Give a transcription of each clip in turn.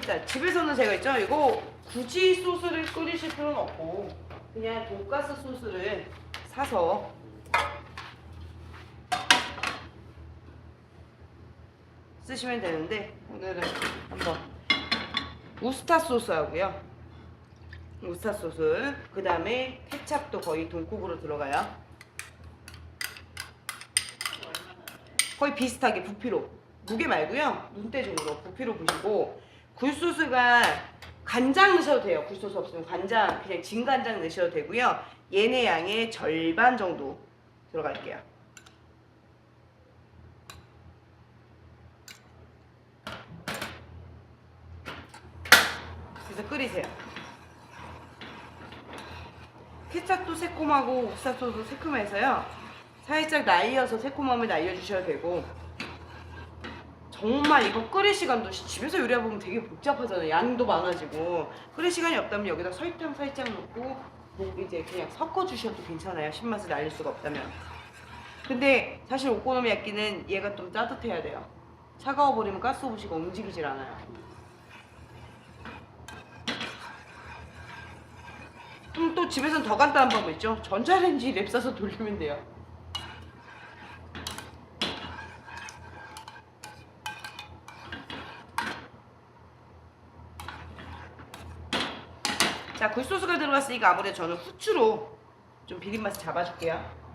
자, 집에서는 제가 있죠. 이거 굳이 소스를 끓이실 필요는 없고 그냥 돈가스 소스를 사서 쓰시면 되는데 오늘은 한번 우스타 소스 하고요. 우스타 소스, 그 다음에 케찹도 거의 동급으로 들어가요. 거의 비슷하게 부피로, 무게 말고요, 눈대중으로 부피로 부시고, 굴소스가 간장 넣으셔도 돼요. 굴소스 없으면 간장, 그냥 진간장 넣으셔도 되고요. 얘네 양의 절반 정도 들어갈게요. 그래서 끓이세요. 케찹도 새콤하고 우스타소스도 새콤해서요. 살짝 날려서 새콤함을 날려주셔야 되고, 정말 이거 끓일 시간도 집에서 요리해보면 되게 복잡하잖아요. 양도 많아지고. 끓일 시간이 없다면 여기다 설탕 살짝 넣고 뭐 이제 그냥 섞어주셔도 괜찮아요. 신맛을 날릴 수가 없다면. 근데 사실 오코노미야끼는 얘가 좀 따뜻해야 돼요. 차가워버리면 가스오브시가 움직이질 않아요. 또 집에서는 더 간단한 방법 있죠. 전자레인지 랩 싸서 돌리면 돼요. 자, 굴소스가 들어갔으니까 아무래도 저는 후추로 좀 비린맛을 잡아줄게요.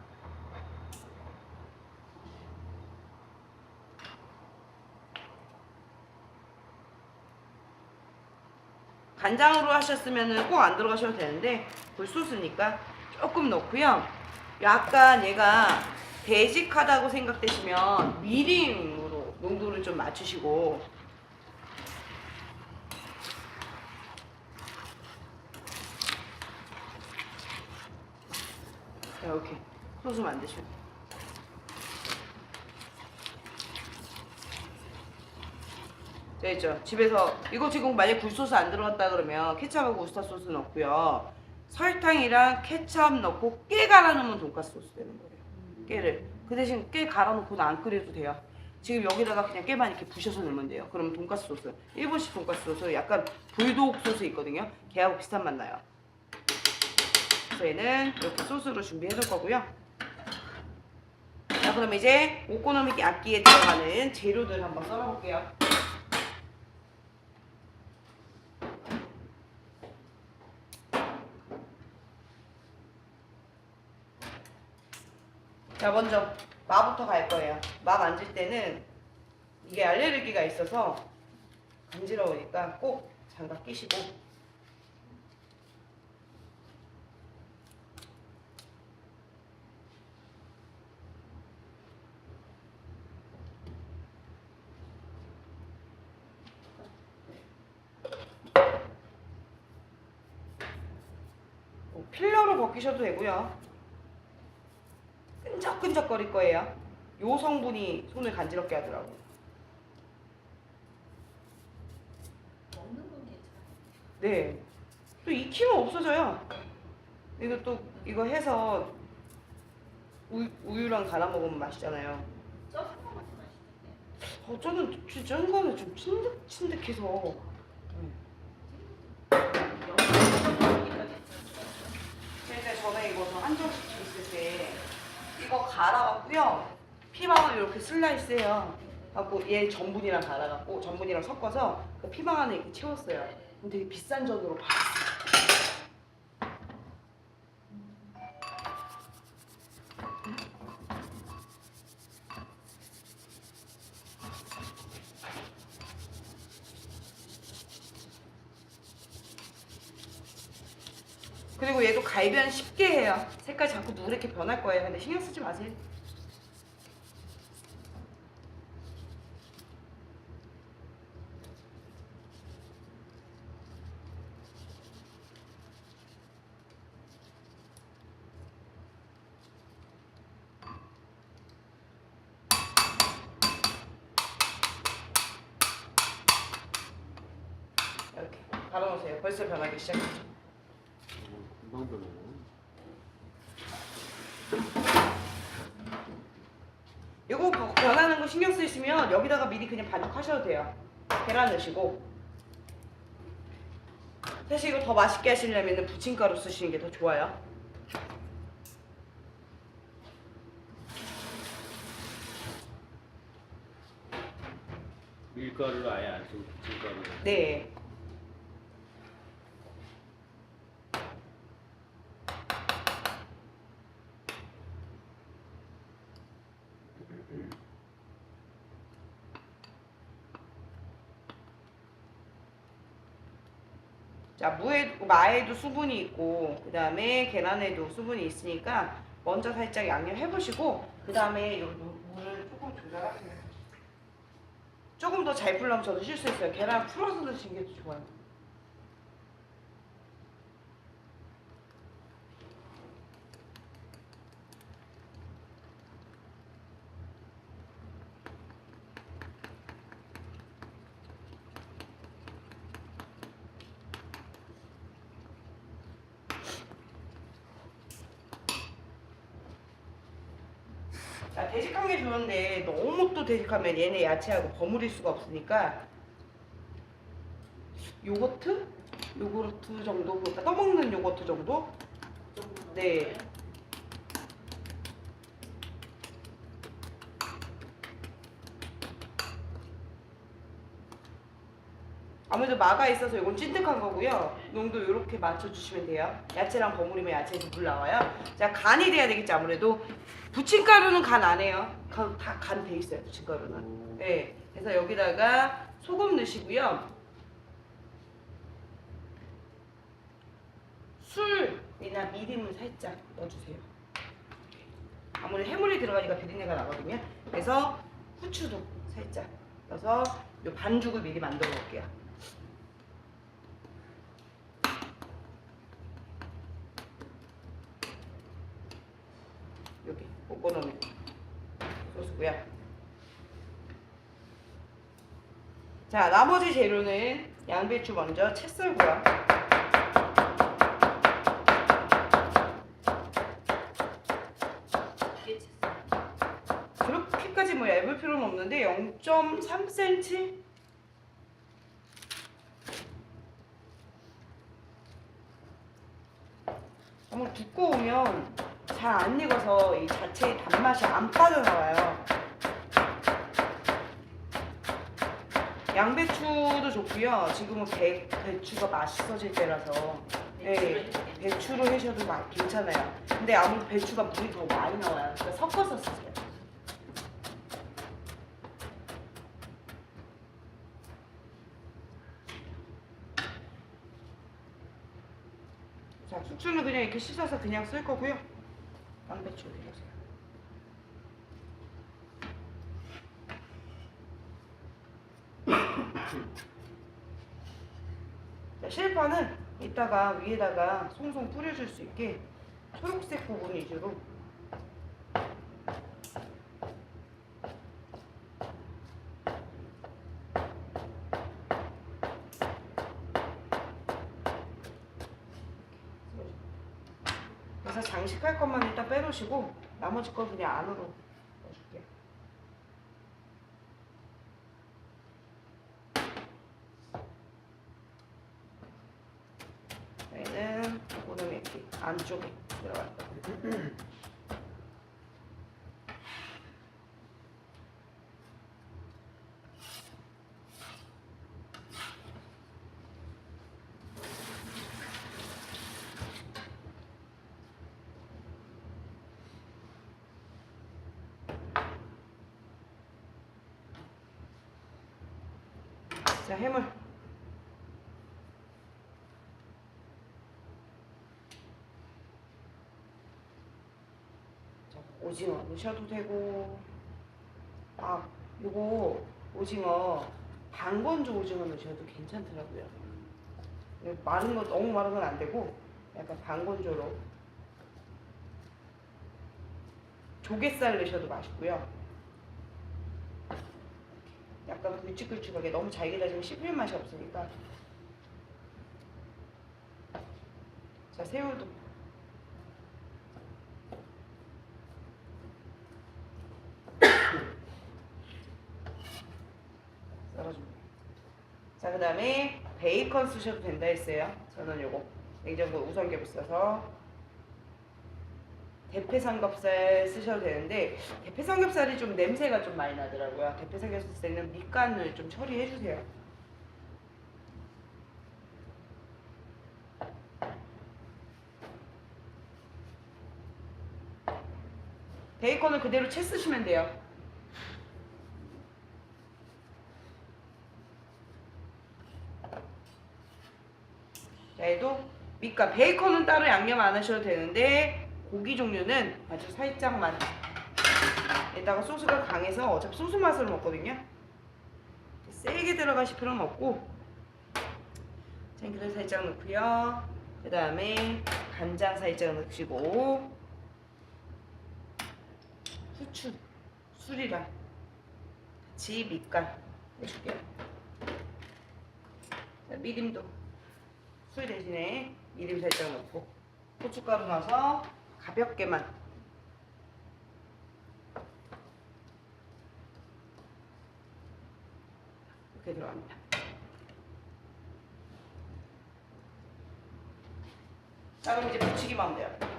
간장으로 하셨으면 꼭 안 들어가셔도 되는데 굴소스니까 조금 넣고요. 약간 얘가 되직하다고 생각되시면 미림으로 농도를 좀 맞추시고, 자, 이렇게 소스 만드시면 돼요. 되죠. 집에서 이거 지금 만약 굴소스 안 들어갔다 그러면 케찹하고 우스타 소스 넣고요. 설탕이랑 케찹 넣고 깨 갈아 놓으면 돈가스 소스 되는 거예요. 깨를. 그 대신 깨 갈아 놓고는 안 끓여도 돼요. 지금 여기다가 그냥 깨만 이렇게 부셔서 넣으면 돼요. 그러면 돈가스 소스. 일본식 돈가스 소스 약간 불독 소스 있거든요. 걔하고 비슷한 맛 나요. 저희는 이렇게 소스로 준비해 줄 거고요. 자, 그럼 이제 오코노미야끼에 들어가는 재료들 한번 썰어 볼게요. 자, 먼저 마부터 갈 거예요. 마 만질 때는 이게 알레르기가 있어서 간지러우니까 꼭 장갑 끼시고. 필러로 벗기셔도 되고요. 끈적끈적거릴 거예요. 요 성분이 손을 간지럽게 하더라고요. 먹는 건 괜찮아요. 네. 또 익히면 없어져요. 이거 해서 우유랑 갈아 먹으면 맛있잖아요. 쪄서 먹으면 맛있던데. 저는 짠 거는 좀 찐득찐득해서. 제가 전에 이거 한정식 있을 때 이거 갈아갖고요. 피망을 이렇게 슬라이스해요. 갖고 얘 전분이랑 갈아갖고 전분이랑 섞어서 그 피망 안에 이렇게 채웠어요. 그럼 되게 비싼 전으로 팔았어요. 그리고 얘도 갈변 쉽게 해요. 색깔 자꾸 누렇게 변할 거예요. 근데 신경 쓰지 마세요. 이렇게 갈아놓으세요. 벌써 변하기 시작했죠. 금방 변해요. 이거 변하는 거 신경 쓰시면 여기다가 미리 그냥 반죽하셔도 돼요. 계란 넣으시고. 사실 이거 더 맛있게 하시려면 부침가루 쓰시는 게 더 좋아요. 밀가루를 아예 안 쓰고 부침가루. 네. 자, 마에도 수분이 있고 그 다음에 계란에도 수분이 있으니까 먼저 살짝 양념 해보시고 그 다음에 물을 조금 조절하세요. 조금 더 잘 풀려면 더 드실 수 있어요. 계란 풀어서 드시는 게 더 좋아요. 자, 되직한 게 좋은데 너무 또 되직하면 얘네 야채하고 버무릴 수가 없으니까 요거트? 요거트 정도? 그러니까 떠먹는 요거트 정도? 네. 아무래도 마가 있어서 이건 찐득한 거고요. 농도 이렇게 맞춰주시면 돼요. 야채랑 버무리면 야채에서 물 나와요. 자, 간이 돼야 되겠지 아무래도. 부침가루는 간 안 해요. 다 간 돼 있어요, 부침가루는. 네. 그래서 여기다가 소금 넣으시고요. 술이나 미림을 살짝 넣어주세요. 아무래도 해물이 들어가니까 비린내가 나거든요. 그래서 후추도 살짝 넣어서 이 반죽을 미리 만들어 놓을게요. 여기 오코노미 소스고요. 자, 나머지 재료는 양배추 먼저 채 썰고요. 이게 진짜 그렇게까지 뭐 얇을 필요는 없는데 0.3cm? 너무 두꺼우면 잘 안 익어서 이 자체의 단맛이 안 빠져나와요. 양배추도 좋고요. 지금은 배추가 맛있어질 때라서 네, 배추로 하셔도 괜찮아요. 근데 아무래도 배추가 물이 더 많이 나와요. 그러니까 섞어서 쓰세요. 자, 숙주는 그냥 이렇게 씻어서 그냥 쓸 거고요. 양배추 넣으세요. 자, 실파는 이따가 위에다가 송송 뿌려줄 수 있게 초록색 부분 위주로 그래서 장식할 것만 일단 빼놓으시고 나머지 거 그냥 안으로 넣어줄게요. 저희는 오늘 이렇게 안쪽에 들어갈 거예요. 자, 해물. 자, 오징어 넣으셔도 되고, 아, 요거 오징어 반건조 오징어 넣으셔도 괜찮더라고요. 마른 거 너무 마른 건 안 되고 약간 반건조로 조갯살 넣으셔도 맛있고요. 약간 굵직굵직하게 너무 잘게 다지면 씹힐 맛이 없으니까. 자, 새우도 썰어줍니다. 자, 그 다음에 베이컨 쓰셔도 된다 했어요. 저는 요거 냉장고 우선겹 써서 대패 삼겹살 쓰셔도 되는데 대패 삼겹살이 좀 냄새가 좀 많이 나더라고요. 대패 삼겹살에는 밑간을 좀 처리해 주세요. 베이컨을 그대로 채 쓰시면 돼요. 자, 얘도 밑간 베이컨은 따로 양념 안 하셔도 되는데 고기 종류는 아주 살짝만. 에다가 소스가 강해서 어차피 소스 맛을 먹거든요. 세게 들어가실 필요는 없고 참기름 살짝 넣고요. 그 다음에 간장 살짝 넣으시고 후추, 술이랑 같이 밑간 해줄게요. 자, 미림도 술 대신에 미림 살짝 넣고 고춧가루 넣어서 가볍게만 이렇게 들어갑니다. 자, 그럼 이제 부치기만 하면 돼요.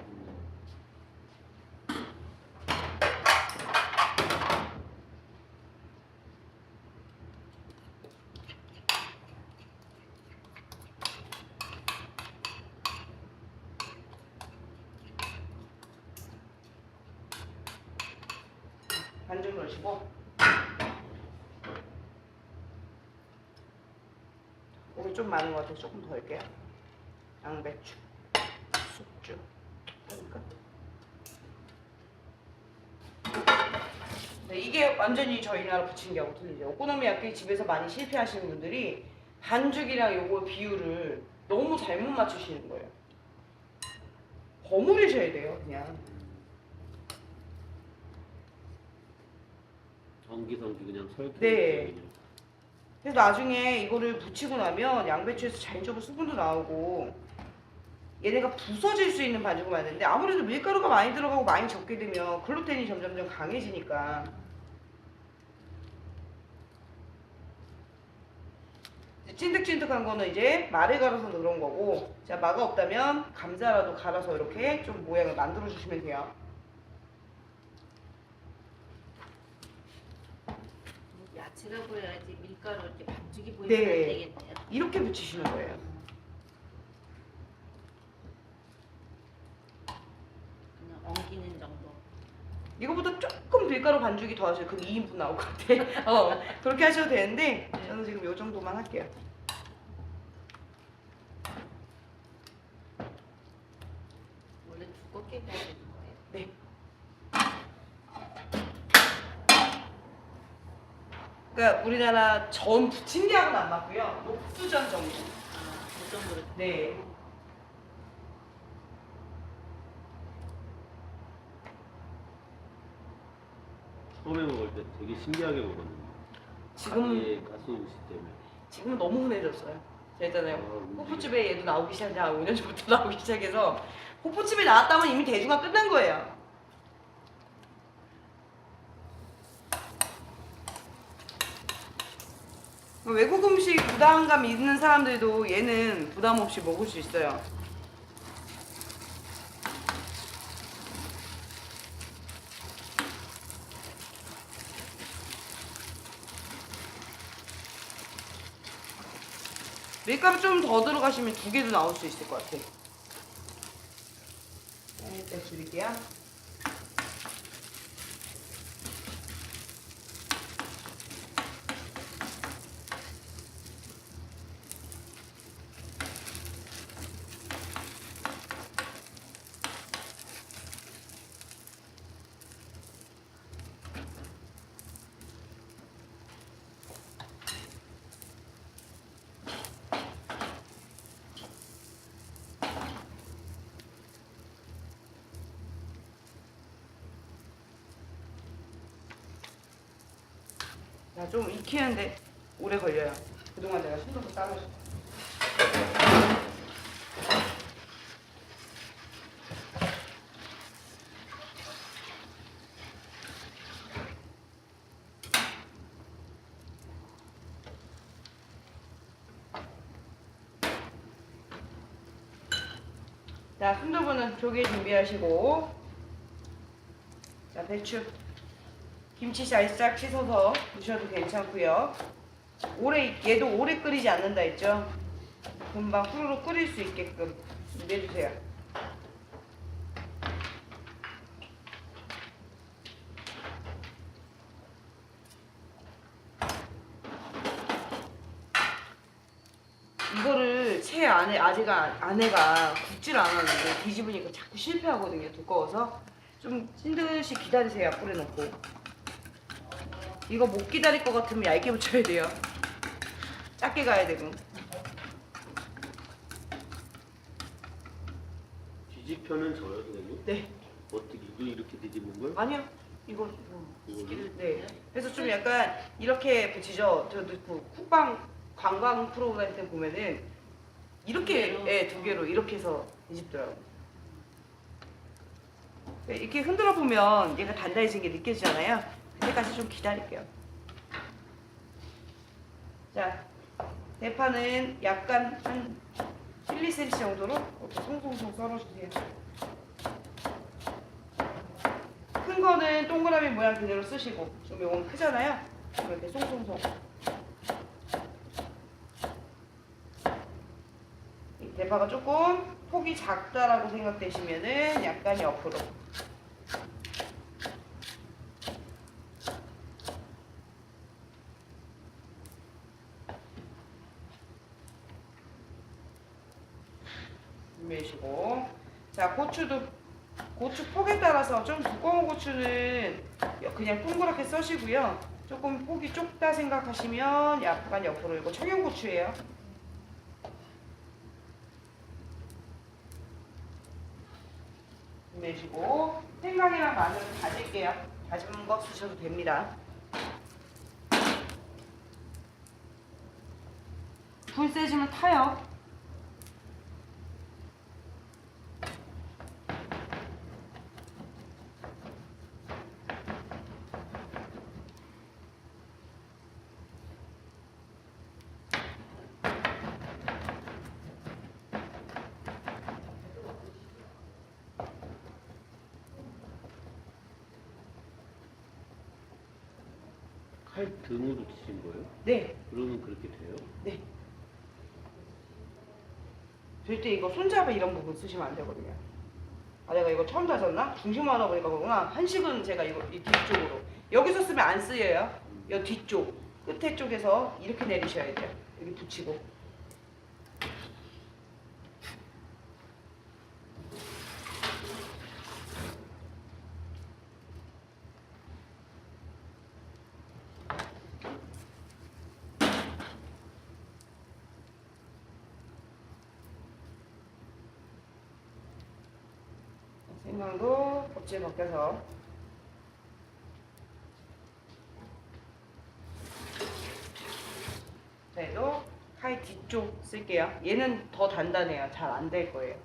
반죽 넣으시고 고기 좀 많은 것 같아서 조금 더 할게요. 양배추, 숙주 그러니까. 네, 이게 완전히 저희 나라 부침개하고 틀리죠. 오코노미야끼 집에서 많이 실패하시는 분들이 반죽이랑 요거 비율을 너무 잘못 맞추시는 거예요. 버무리셔야 돼요, 그냥. 엉기성기 그냥 설탕. 네. 그래서 나중에 이거를 부치고 나면 양배추에서 자연적으로 수분도 나오고 얘네가 부서질 수 있는 반죽을 만드는데 아무래도 밀가루가 많이 들어가고 많이 적게 되면 글루텐이 점점점 강해지니까 찐득찐득한 거는 이제 말을 갈아서 그런 거고, 자, 마가 없다면 감자라도 갈아서 이렇게 좀 모양을 만들어 주시면 돼요. 야채가 보여야지 밀가루 이렇게 반죽이 보이면 네. 안 되겠네요. 이렇게 붙이시는 거예요. 그냥 엉키는 정도. 이거보다 조금 밀가루 반죽이 더 하셔요. 그럼 2인분 나올 것 같아. 그렇게 하셔도 되는데 저는 지금 이 정도만 할게요. 원래 두껍게 해야 되는 거예요. 네. 그러니까 우리나라 전 부침개하고는 안 맞고요. 녹두전 정도. 그 정도로. 네. 처음에 먹을 때 되게 신기하게 먹었는데. 지금 가스음식 때문에. 지금은 너무 흔해졌어요. 제가 있잖아요. 아, 호프집에 얘도 나오기 시작한 지 한 5년 전부터 나오기 시작해서 호프집에 나왔다면 이미 대중화 끝난 거예요. 외국 음식 부담감 있는 사람들도 얘는 부담 없이 먹을 수 있어요. 밀가루 좀 더 들어가시면 2개도 나올 수 있을 것 같아. 일단 줄일게요. 자, 좀 익히는데 오래 걸려요. 그동안 내가 손으로 따라서. 자, 순두부는 조개 준비하시고, 자, 배추, 김치 살짝 씻어서 넣으셔도 괜찮고요. 얘도 오래 끓이지 않는다 했죠? 금방 후루룩 끓일 수 있게끔 준비해주세요. 이거를 채 안에 안에가 굽질 않았는데 뒤집으니까 자꾸 실패하거든요. 두꺼워서 좀 찐 듯이 기다리세요. 뿌려놓고. 이거 못 기다릴 것 같으면 얇게 붙여야 돼요. 작게 가야 되고. 뒤집혀는 져요, 선생님? 네. 어떻게 이렇게 뒤집는 걸? 아니요. 이거 이걸로? 네. 그래서 좀 약간 이렇게 붙이죠. 저도 그 쿡방 관광 프로그램 때 보면은 이렇게 예, 두 개로 이렇게 해서 뒤집더라고요. 네, 이렇게 흔들어 보면 얘가 단단해진 게 느껴지잖아요. 그때까지 좀 기다릴게요. 자, 대파는 약간 한 1, 2cm 정도로 이렇게 송송송 썰어주세요. 큰 거는 동그라미 모양 그대로 쓰시고, 좀 이건 크잖아요. 이렇게 송송송. 이 대파가 조금 폭이 작다라고 생각되시면은 약간 옆으로. 준비하시고, 자, 고추 폭에 따라서 좀 두꺼운 고추는 그냥 동그랗게 써시고요. 조금 폭이 좁다 생각하시면 약간 옆으로. 이거 청양고추예요. 준비하시고, 생강이랑 마늘을 다질게요. 다진 거 쓰셔도 됩니다. 불 세지면 타요. 칼 등으로 치신 거예요? 네. 그러면 그렇게 돼요? 네. 절대 이거 손잡이 이런 부분 쓰시면 안 되거든요. 아, 내가 이거 처음 다졌나? 중심만 하다 보니까 그러구나. 한식은 제가 이거 이 뒤쪽으로. 여기서 쓰면 안 쓰여요. 이 뒤쪽, 끝에 쪽에서 이렇게 내리셔야 돼요. 여기 붙이고. 생강도 껍질 벗겨서. 자, 얘도 칼 뒤쪽 쓸게요. 얘는 더 단단해요. 잘 안 될 거예요.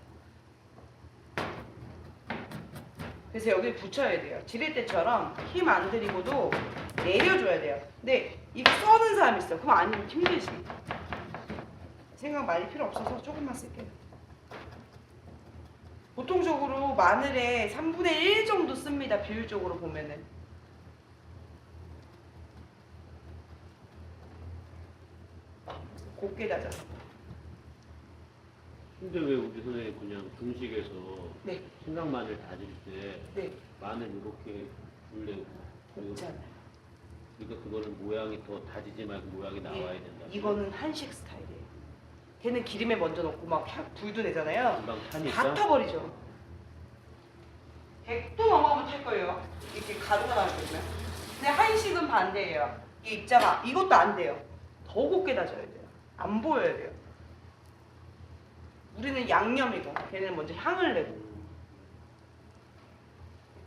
그래서 여기 붙여야 돼요. 지릴 때처럼 힘 안 들이고도 내려줘야 돼요. 근데 이거 써는 사람 있어. 그럼 아니면 힘들지. 생강 많이 필요 없어서 조금만 쓸게요. 보통적으로 마늘의 3분의 1 정도 씁니다. 비율적으로 보면은. 곱게 다져서. 근데 왜 우리 선생님 그냥 중식에서 네. 생강 마늘 다질 때 네. 마늘 이렇게 원래 곱잖아요. 그러니까 그거는 모양이 더 다지지 말고 모양이 나와야 된다. 이거는 한식 스타일이에요. 걔는 기름에 먼저 넣고 막 불도 내잖아요. 금방 다 타니까. 타버리죠. 100도 넘어가면 탈 거예요. 이렇게 가루가 나거든요. 근데 한식은 반대예요. 이 입자가 이것도 안 돼요. 더 곱게 다져야 돼요. 안 보여야 돼요. 우리는 양념이고 걔는 먼저 향을 내고.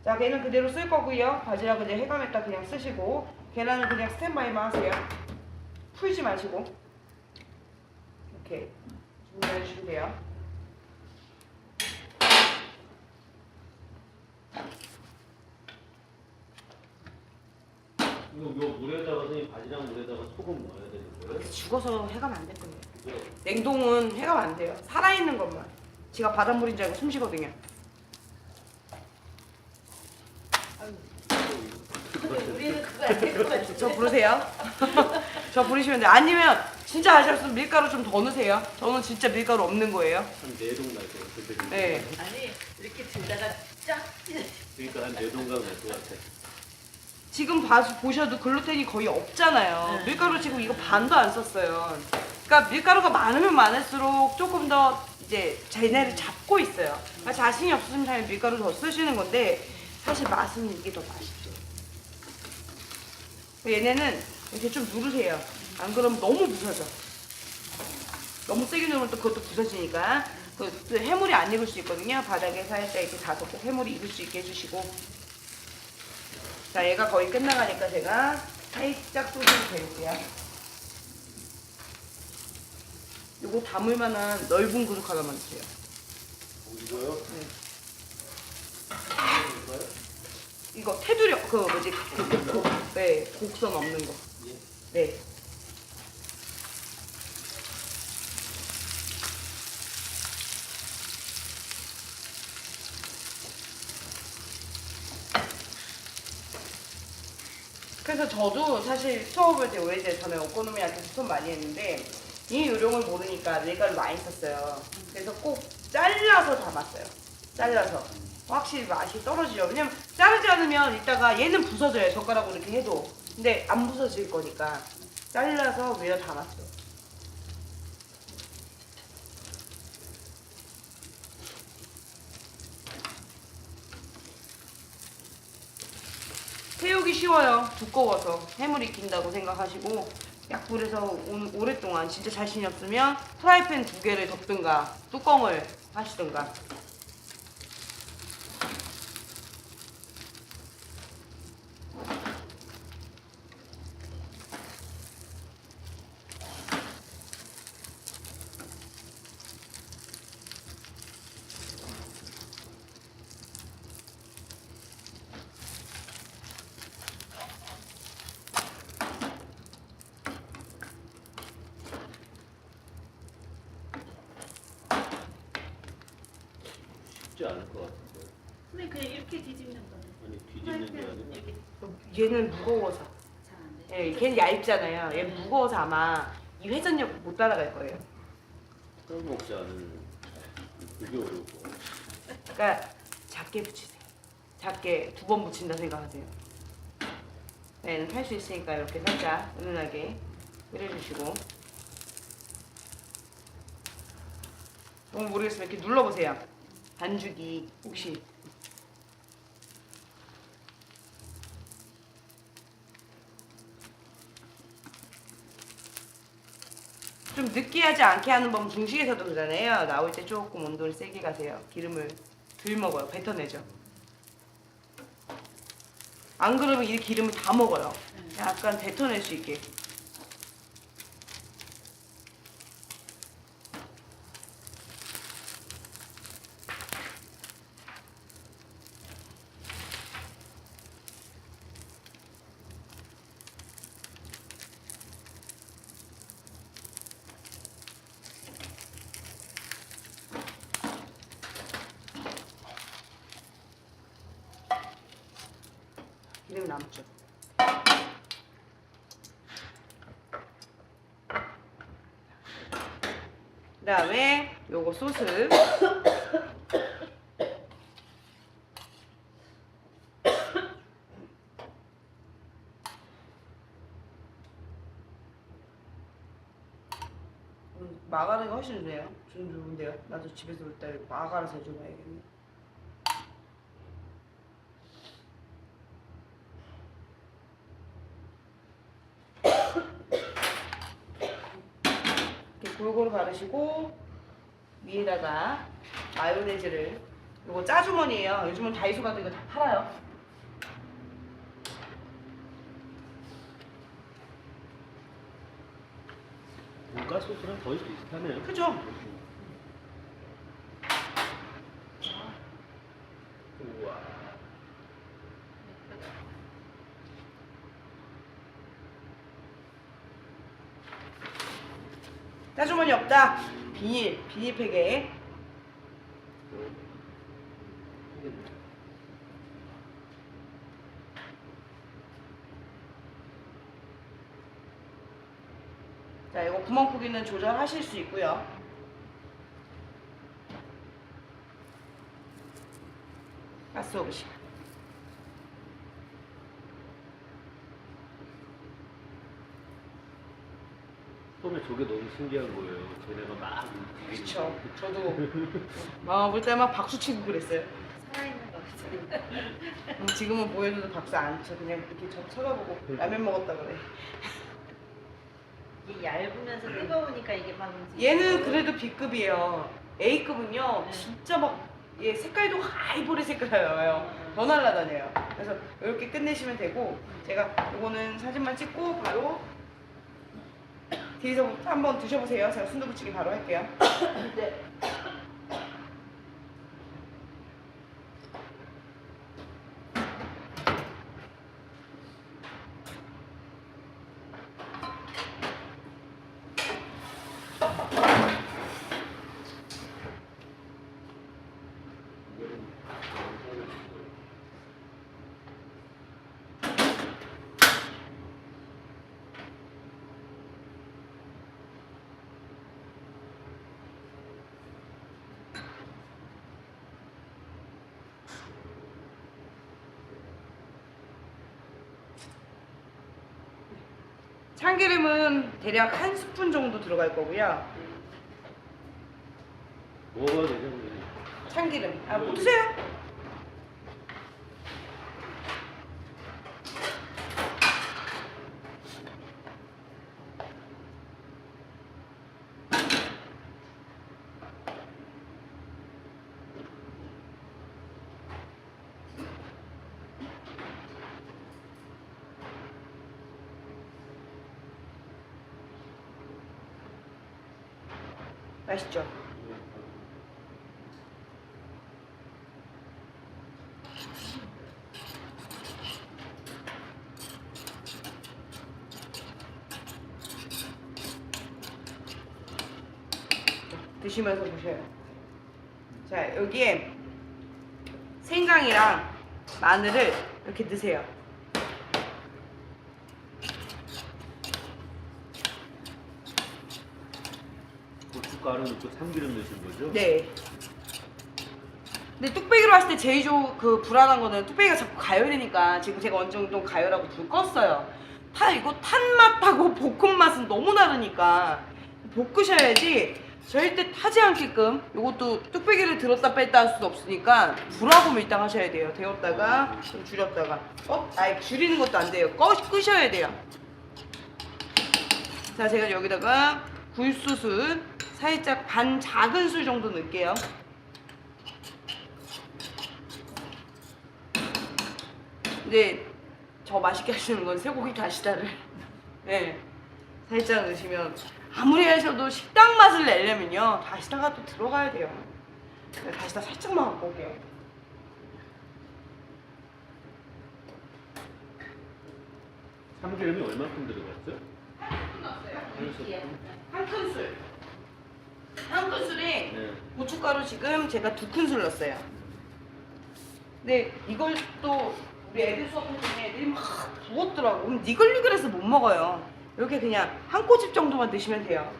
자, 걔는 그대로 쓸 거고요. 바지락은 이제 해감했다 그냥 쓰시고, 계란은 그냥 스탠바이만 하세요. 풀지 마시고. 이렇게 준비해 주시면 돼요. 요 물에다가 선생님 바지락 물에다가 소금 넣어야 되는 거예요? 죽어서 해감 안 될 거예요. 네. 냉동은 해감 안 돼요. 살아있는 것만. 지가 바닷물인 줄 알고 숨 쉬거든요. 근데 우리는 그거 안 될 것 같은데. 저 부르세요. 저 부르시면 돼요. 아니면 진짜 아쉬웠으면 밀가루 좀 더 넣으세요. 저는 진짜 밀가루 없는 거예요. 한 4동 날 것 같아. 네. 아니 이렇게 들다가 쫙 그러니까 한 4동강 날 것 같아. 지금 보셔도 글루텐이 거의 없잖아요. 네. 밀가루 지금 이거 반도 안 썼어요. 그러니까 밀가루가 많으면 많을수록 조금 더 이제 쟤네를 잡고 있어요. 그러니까 자신이 없으면 당연히 밀가루 더 쓰시는 건데 사실 맛은 이게 더 맛있죠. 얘네는 이렇게 좀 누르세요. 안 그러면 너무 부서져. 너무 세게 누르면 또 그것도 부서지니까 그 해물이 안 익을 수 있거든요. 바닥에 살짝 이렇게 다섯고 해물이 익을 수 있게 해주시고. 자, 얘가 거의 끝나가니까 제가 살짝 소스를 데울게요. 요거 담을 만한 넓은 그릇 하나만 주세요. 이거요? 네. 이거 테두리 그 뭐지? 네, 곡선 없는 거. 예. 네. 그래서 저도 사실 처음 볼 때 오래전에 저는 오코노미야키 추천 많이 했는데 이 요령을 모르니까 밀가루 많이 썼어요. 그래서 꼭 잘라서 담았어요. 잘라서 확실히 맛이 떨어지죠. 왜냐면 자르지 않으면 이따가 얘는 부서져요. 젓가락으로 이렇게 해도. 근데 안 부서질 거니까 잘라서 위에 담았죠. 태우기 쉬워요. 두꺼워서 해물 익힌다고 생각하시고 약불에서 오랫동안 진짜 자신이 없으면 프라이팬 2개를 덮든가 뚜껑을 하시든가. 쉽지 않을 것 같은데. 근데 그냥 이렇게 뒤집는 거는 아니 뒤집는 게 아니라. 이렇게 얘는 무거워서. 잘안 돼. 예, 걔는 얇잖아요. 얘 무거워서 아마 이 회전력 못 따라갈 거예요. 떠먹지 않은 그게 어려울 것 같아. 그러니까 작게 붙이세요. 작게 2번 붙인다 생각하세요. 얘는 할 수 있으니까 이렇게 살짝 은은하게 끓여주시고. 너무 모르겠으면 이렇게 눌러보세요. 반죽이 혹시. 좀 느끼하지 않게 하는 법 중식에서도 그러잖아요. 나올 때 조금 온도를 세게 가세요. 기름을 덜 먹어요. 뱉어내죠. 안 그러면 이 기름을 다 먹어요. 약간 뱉어낼 수 있게. 기름 남죠. 그 다음에 요거 소스. 마가르가 훨씬 좋네요. 좀 좋은데요. 나도 집에서 올 때 마가라 제조해야겠네. 이렇게 골고루 바르시고 위에다가 마요네즈를, 이거 짜주머니예요. 요즘은 다이소 같은 거 다 팔아요. 돈가스 소스랑 거의 비슷하네요. 그죠? 우와. 짜주머니 없다. 비닐팩에 자, 이거 구멍 크기는 조절하실 수 있고요. 가스오브시. 처음에 저게 너무 신기한 거예요. 쟤네가 막 움직이는 그쵸. 거. 저도 볼 때 막 박수 치고 그랬어요. 살아있는 거 같아. 지금은 보여줘도 박수 안 쳐. 그냥 이렇게 저 쳐다보고 라면 먹었다 그래. 이게 얇으면서 뜨거우니까 이게 막 움직여. 얘는 그래도 B급이에요. A급은요, 네. 진짜 막, 얘 색깔도 하이보리 색깔이에요. 더 날라다녀요. 그래서 이렇게 끝내시면 되고, 제가 이거는 사진만 찍고 바로 뒤에서 한번 드셔보세요. 제가 순두부찌개 바로 할게요. 네. 참기름은 대략 1스푼 정도 들어갈 거고요. 먹어야 되죠? 참기름. 뭐 드세요. 맛있죠? 드시면서 보셔요. 자, 여기에 생강이랑 마늘을 이렇게 넣으세요. 고춧가루 넣고 참기름 넣으신 거죠? 네. 근데 뚝배기로 했을 때 제일 불안한 거는 뚝배기가 자꾸 가열이니까 지금 제가 어느 정도 가열하고 불 껐어요. 이거 탄 맛하고 볶음 맛은 너무 다르니까 볶으셔야지 절대 타지 않게끔. 이것도 뚝배기를 들었다 뺐다 할 수도 없으니까 불하고 밀당 하셔야 돼요. 데웠다가 좀 줄였다가 줄이는 것도 안 돼요. 끄셔야 돼요. 자, 제가 여기다가 굴소스 살짝 반 작은 술 정도 넣을게요. 근데 저 맛있게 하시는 건 쇠고기 다시다를 네, 살짝 넣으시면, 아무리 하셔도 식당 맛을 내려면요 다시다가 또 들어가야 돼요. 다시다 살짝만 갖고 올게요. 참기름이 얼마큼 들어갔죠? 한 큰술. 한 큰술에 네. 고춧가루 지금 제가 2큰술 넣었어요. 근데 이걸 또 우리 애들 수업할 때 애들이 막 부었더라고. 그럼 니글니글해서 못 먹어요. 이렇게 그냥 한 꼬집 정도만 드시면 돼요.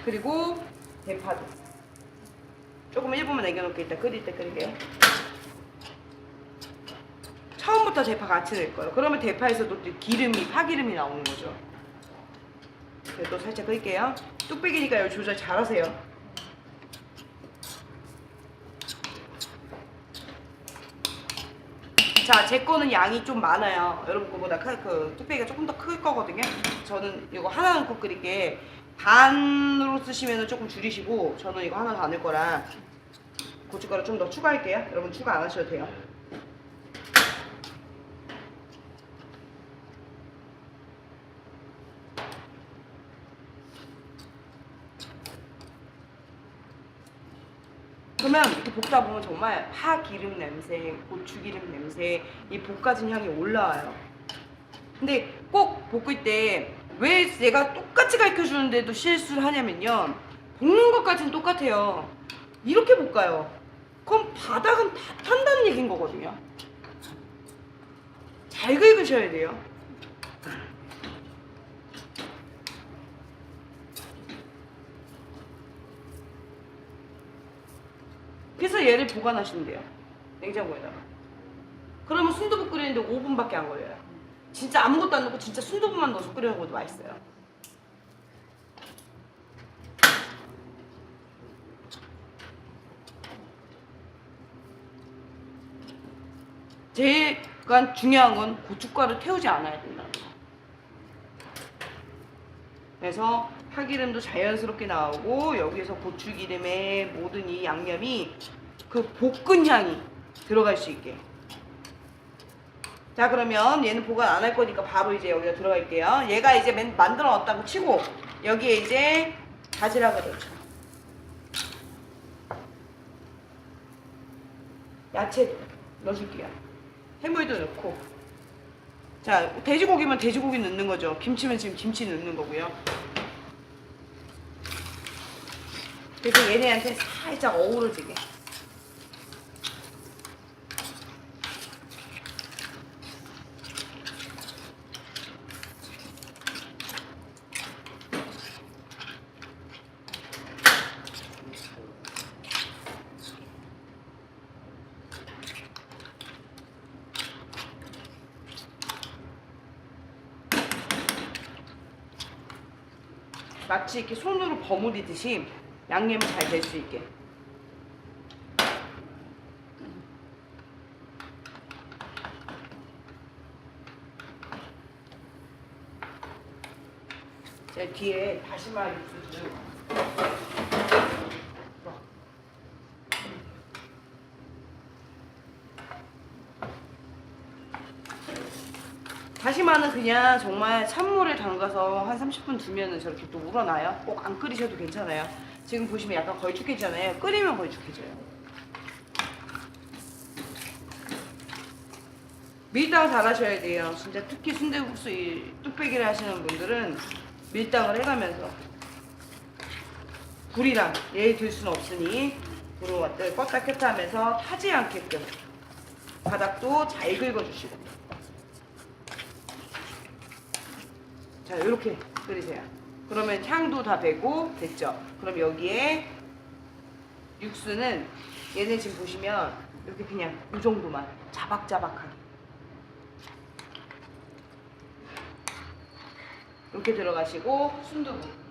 그리고 대파도 조금 1분만 남겨놓고 이따 끓일 때 끓일게요. 처음부터 대파 같이 넣을 거예요. 그러면 대파에서도 기름이, 파기름이 나오는 거죠. 또 살짝 끓일게요. 뚝배기니까 여기 조절 잘 하세요. 자, 제 거는 양이 좀 많아요. 여러분 거보다 뚝배기가 조금 더 클 거거든요. 저는 이거 하나 넣고 끓일게. 반으로 쓰시면 조금 줄이시고, 저는 이거 하나 다 넣을 거라 고춧가루 좀 더 추가할게요. 여러분 추가 안 하셔도 돼요. 그러면 이렇게 볶다 보면 정말 파 기름 냄새, 고추 기름 냄새, 이 볶아진 향이 올라와요. 근데 꼭 볶을 때 왜 내가 똑같이 가르쳐 주는데도 실수를 하냐면요. 볶는 것까지는 똑같아요. 이렇게 볶아요. 그럼 바닥은 다 탄다는 얘기인 거거든요. 잘 긁으셔야 돼요. 그래서 얘를 보관하시면 돼요. 냉장고에다가. 그러면 순두부 끓이는데 5분밖에 안 걸려요. 진짜 아무것도 안 넣고 진짜 순두부만 넣어서 끓여 먹어도 맛있어요. 제일 중요한 건 고춧가루 태우지 않아야 된다. 그래서 파기름도 자연스럽게 나오고 여기에서 고추기름에 모든 이 양념이 그 볶은 향이 들어갈 수 있게. 자, 그러면 얘는 보관 안 할 거니까 바로 이제 여기다 들어갈게요. 얘가 이제 만들어 놨다고 치고 여기에 이제 바지락을 넣죠. 야채도 넣어줄게요. 해물도 넣고. 자, 돼지고기면 돼지고기 넣는 거죠. 김치면 지금 김치 넣는 거고요. 그래서 얘네한테 살짝 어우러지게. 마치 이렇게 손으로 버무리듯이 양념이 잘 될 수 있게. 제 뒤에 다시마 육수를 다시마는 그냥 정말 찬물에 담가서 한 30분 두면은 저렇게 또 우러나요. 꼭 안 끓이셔도 괜찮아요. 지금 보시면 약간 걸쭉해지잖아요. 끓이면 걸쭉해져요. 밀당 잘 하셔야 돼요. 진짜 특히 순대국수 이 뚝배기를 하시는 분들은 밀당을 해가면서 불이랑 예의 들 수는 없으니 불을 껐다 켰다 하면서 타지 않게끔 바닥도 잘 긁어주시고. 자, 이렇게 끓이세요. 그러면 향도 다 배고 됐죠. 그럼 여기에 육수는 얘네 지금 보시면 이렇게 그냥 이 정도만 자박자박하게 이렇게 들어가시고 순두부